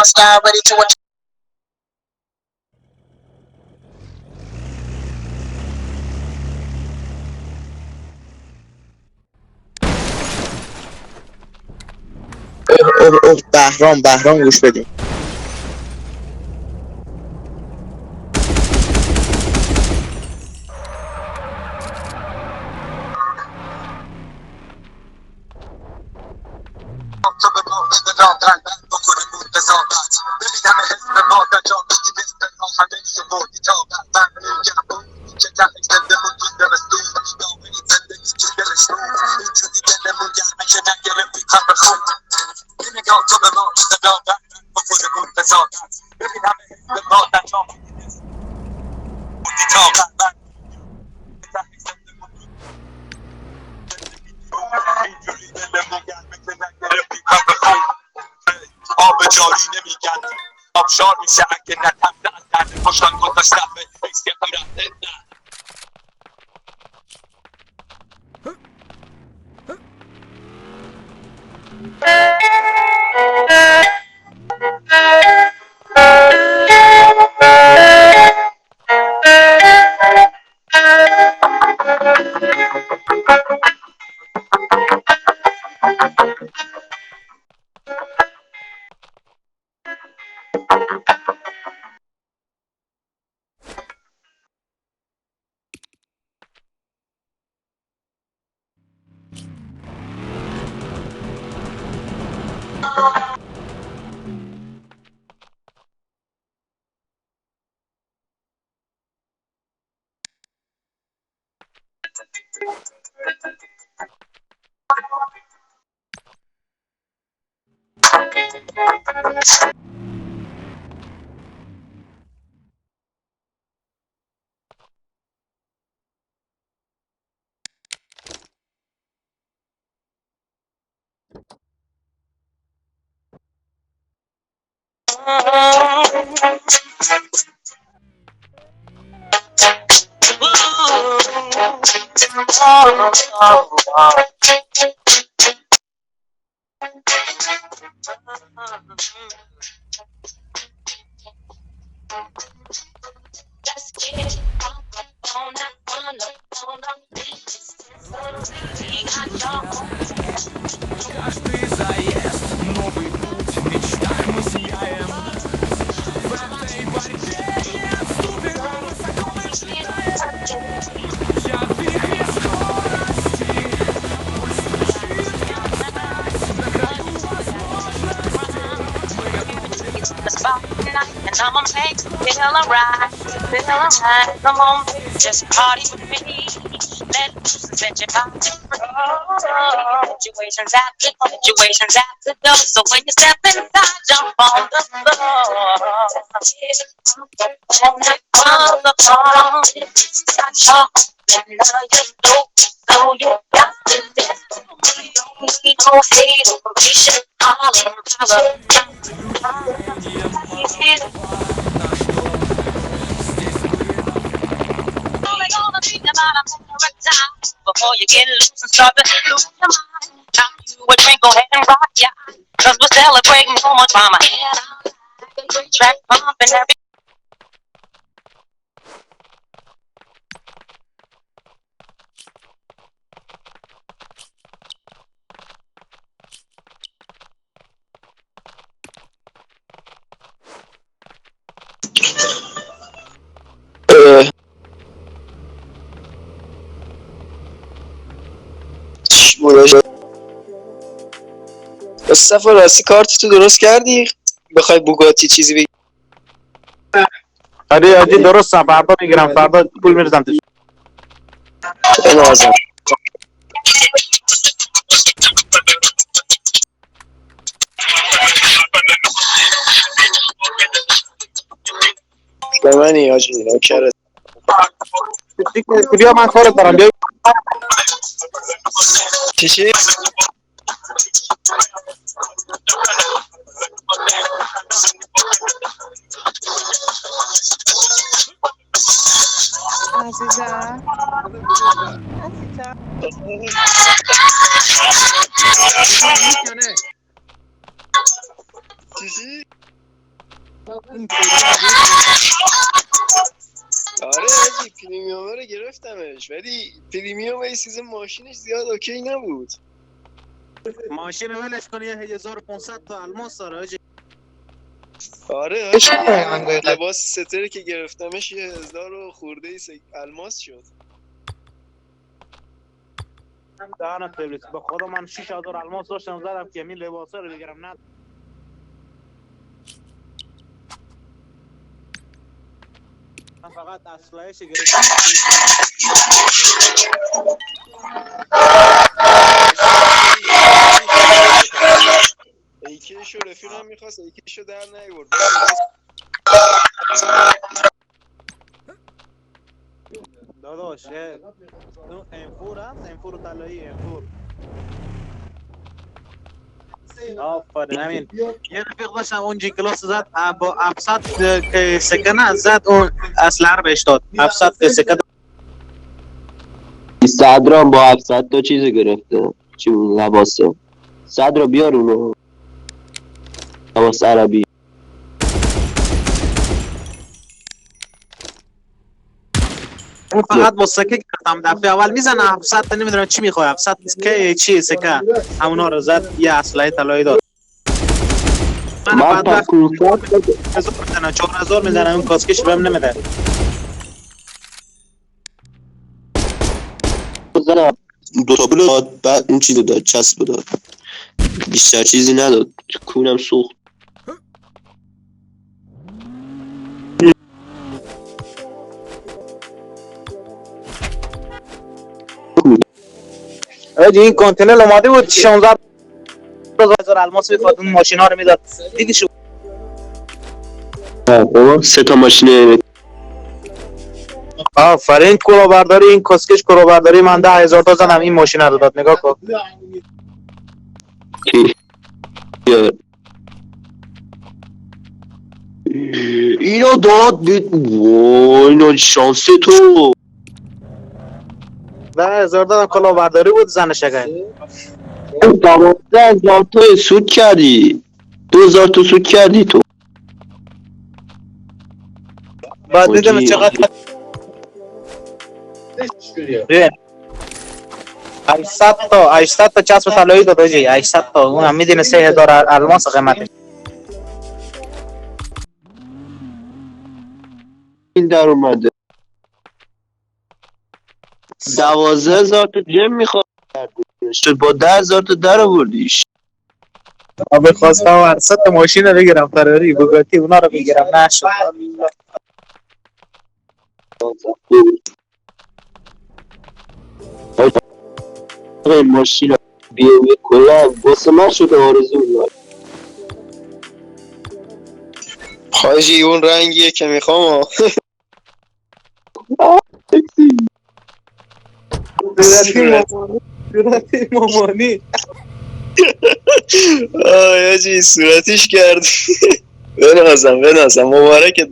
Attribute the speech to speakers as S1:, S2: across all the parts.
S1: Style ready to attack. اوه اوه بهرام گوش بدیم. آب جاری نمیگن آبشار میشه اگه نتمده از درد پشتان گذاشته به حیثیتم رفته
S2: Каждый заезд, новый путь, в мечтах мы сияем. В этой борьбе не отступим, высоко мы взлетаем. Я в вихре скорости, пульс стучит, как стать, на краю возможностей. Мы готовы.
S3: And I'ma make you feel alright, feel alright. Come on, baby, just party with me. Let loose and set your body free. Situations at the door. So when you step inside, jump on the floor. On the floor. Start your and now you know. So you got to dance. You don't need no hate or permission. All around. Before you get loose and start to lose your mind, now you a drink, go ahead and rock ya. Cause we're celebrating so much mama. Track pumping every
S1: مصطفی راستی کارت تو درست کردی؟ بخوای بوگاتی چیزی بگی؟
S4: آره آجی درستم، فردا میگیرم، فردا پول میرزم توش.
S1: بنازم به منی آجی نوکره.
S4: بیا من کارت دارم، بیا.
S1: چی؟
S5: عزیزم
S1: چی؟
S5: آره آجی پریمیوم رو گرفتمش ولی پریمیوم ای سیزن ماشینش زیاد اوکی نبود.
S4: ماشین ولش کن، یه 1500 تا الماس داره حاجی.
S5: آره آجی لباس ستره که گرفتمش 1000 و خورده ای الماس شد.
S4: دهنت سرویس، به خدا من 6000 الماس داشتم زدم که همین لباسا رو بگیرم. نه من فقط اسلحه‌اش گرفتم.
S5: ایکیشو رفیقم میخواست ایکیشو در نیورد.
S4: داداش اون انفور هست، انفور طلایی، انفور. آفرین همین. یه رفیق داشتم اون جی کلاس زد با 700 که سکنه زد، اون اسلحه رو بهش داد. 700 که سکنه
S6: صدرام با 700 تا چیز گرفته. چی بود لباسه. صدرا بیار اونو. لباس عربی.
S4: اون فقط با سکه گرفتم. دفعه اول میزنه 700 تا، نمیدونم چی میخواد. 700 که چی سکه همونا رو زد، یه اسلحه طلایی داد. من
S6: من
S4: بدبخت
S6: پس
S4: 4000 میزنه، اون کاسکش بهم نمیده.
S6: زنم دو تا بلو داد، بعد این چیزو داد، چسبو داد، بیشتر چیزی نداد. کونم سوخت.
S4: آجی این کانتینر اومده بود 16000 الماس میخواد، اون ماشینا رو میداد دیگه. شو
S6: سه تا ماشین
S4: آفرین. کلاهبرداری این کاسکش کلاهبرداری من 10000 تا زدم این ماشین رو داد. نگاه کن.
S6: اینو داد وای اینو شانس تو.
S4: 10000 دادم کلاهبرداری بود زن شگن.
S6: 12000 تو سود کردی، 2000 تو سود کردی تو.
S4: بعد دیدم چقدر 800 تا چسب طلایی داد آجی. 800 تا اون هم میدونه 3000 الماس قیمتش.
S6: این در اومده 12000 تا جم میخواد شد، با 10000 تا در آوردیش.
S4: آبه خواستم 800 تا ماشین رو بگیرم، فراری بوگاتی اونا رو بگیرم، نشد.
S6: این ماشین بیوی کلا واسه من شده آرزو دار.
S5: حاجی اون رنگیه که میخوام.
S4: صورتی مامانی
S5: آه حاجی صورتش کرد. بنازم مبارکت.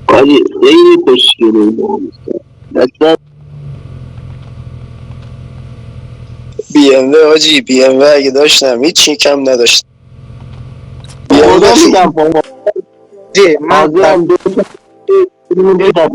S6: آجی خیلی خوشگله اصلا.
S5: بی ام و حاجی بی ام و اگه داشتم هیچی کم نداشتم.
S6: خدا میگم
S4: جی من
S6: حاضرم دو تا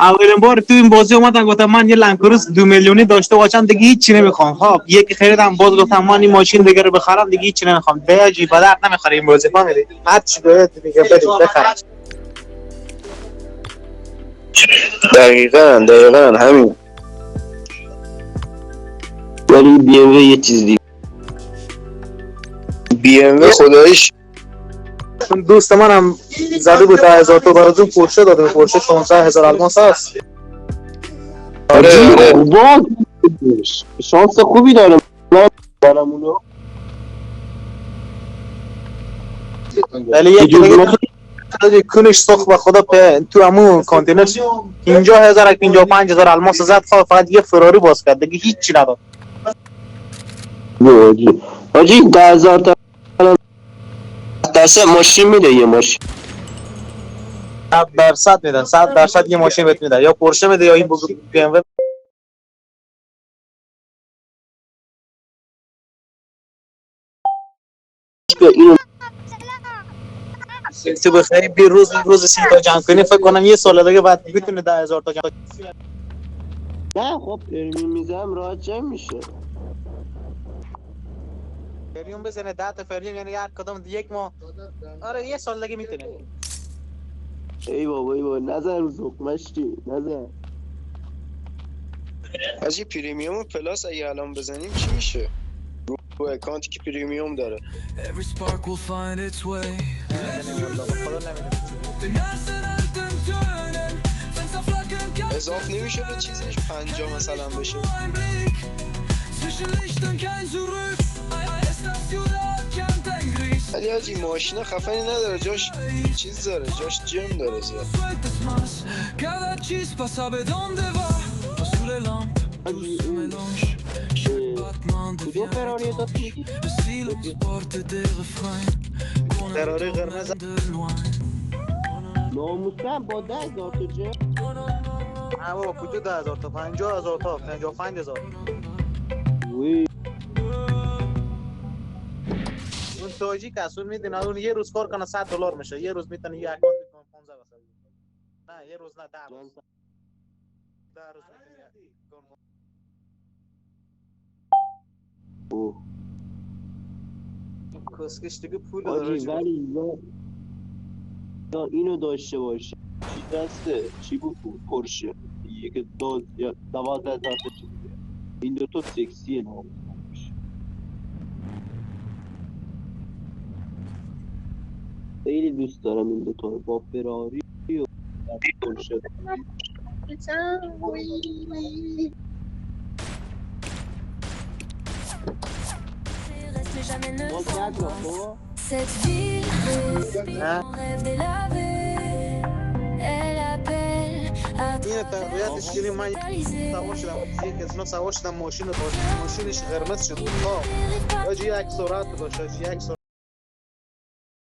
S4: اولین بار تو این بازی اومدم گفتم من یه لنکروس 2 میلیونی داشته باشم دیگه هیچ چی نمیخوام. خب یکی خریدم، باز گفتم من این ماشین دیگه رو بخرم دیگه هیچ چی نمیخوام. بیاجی به درد نمیخوره این بازی. فهمیدی؟ هر چی داره دیگه برید بخر.
S5: دقیقاً همین.
S6: ولی بی ام یه چیز دیگه.
S5: بی ام و خداییش
S4: اون دوست منم زده بود 10000 تا براتون پورشه داده. پورشه 16000 الماس هست.
S5: آره.
S6: باز شانس خوبی داره. من دارم اونو
S4: ولی یکی دیگه کنش سخت به خدا تو همون کانتینر 50000 55000 الماس زد. فقط یه فراری باز کرد دیگه هیچ چی نداد.
S6: حاجی 10000 تا دسته ماشین میده. یه ماشین
S4: 100% میدن. 100% یه ماشین بهت میدن، یا پورشه میده یا این بی ام و.
S6: اینو
S4: تو بخری بی روز 30 تا جمع کنی فکر کنم یه سال دیگه بعد بتونه 10,000 تا جمع.
S6: نه خب پرمیوم میزنم راحت جمع میشه.
S4: پریوم بزنه 10 تا پریوم یعنی هر کدوم یک ماه. آره یه سال دیگه میتونه.
S6: ای بابا نظر رو زخمش چی نظر.
S5: از یه پریمیوم و پلاس اگه الان بزنیم چی میشه؟ رو اکانتی که پریمیوم داره
S2: Every spark will find its way.
S4: خدا نمیدونه.
S5: اضاف نمیشه به چیزش 50 مثلا بشه.
S2: Zwischen Licht und kein Zurück. Ist das Juda, kennt ein Gris.
S5: ولی حاجی ماشین خفنی نداره، جاش چیز داره، جاش جم داره زیاد.
S2: Sueltas más. Cada chispa sabe dónde va. Sous les lampes, tous se mélange. Chaque battement devient étrange. Le silence porte des refrains. Qu'on
S4: دراره قرمز
S2: entend de loin.
S6: ناموسم با 10,000 تا جمع.
S4: نه بابا کجا 10,000 تا 50,000 تا 55,000.
S6: وی
S4: اون تاجیک اصلا میدونه اون یه روز کار کنه $100 میشه. یه روز میتونه یه اکانت کنه 15 مثلا. نه یه روز نه 10 روز. 10 روز میتونه.
S6: اوه
S4: کسکش دیگه پول
S6: حاجی
S4: داره.
S6: ولی یا اینو داشته باشه چی دسته چی بود پرشه یک دو یا 12,000 تا چیز. این دوتا سکسیه ناموسش. خیلی دوست دارم این دوتا رو با فراری و پرشه.
S7: Reste mais jamais ne
S6: باز
S7: s'en
S6: نگو
S7: passe.
S6: خب
S7: Cette ville respire en rêve délavé. Elle appelle à
S4: این تقویتش
S7: travers
S4: کنیم من
S7: cristallisé.
S4: سوار شدم یک از اینا سوار شدم ماشین ماشینش قرمز شد. آه حاجی یک سرعت داشت، یک سرعت